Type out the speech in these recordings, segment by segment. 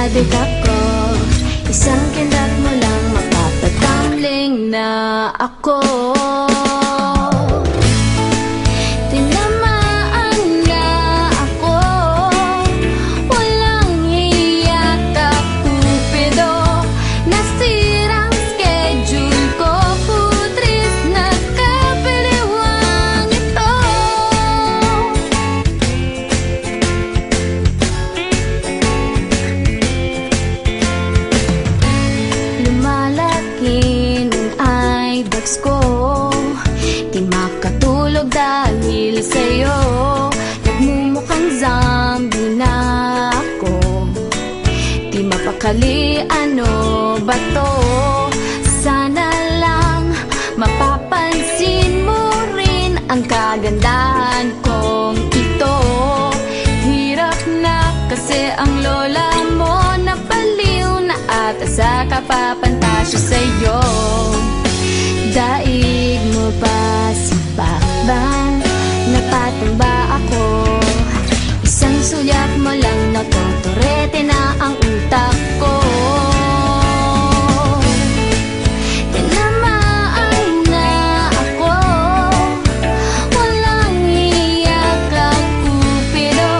adik ako. Isang kindat mo lang mapapatambling na ako. Ko, di makatulog dahil sa'yo. Nagmumukhang zombie na ako. Di mapakali, ano ba to? Sana lang mapapansin mo rin ang kagandahan kong ito. Hirap na kasi ang lola mo napaliw na ata sa kapapantasyo sa'yo. Daig mo ba si Bakbang? Napatumba ako. Isang sulyap mo lang natotorete na ang utak ko. Tinamaan na ako. Walang iyak ang Cupido.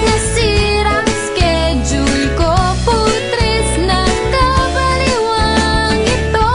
Nasirang schedule ko. Putres na kabaliwang ito.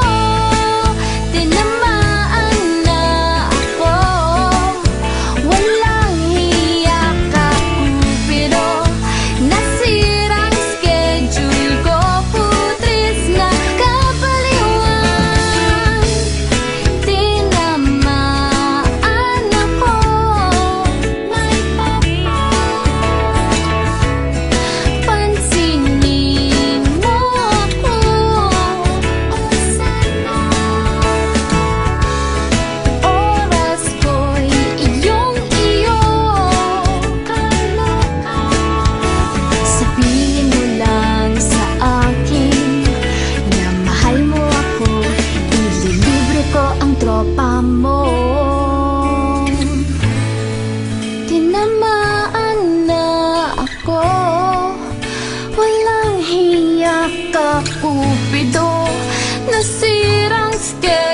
Tropa mo, tinamaan na ako. Walang hiya ka, Cupido. Nasirang schedule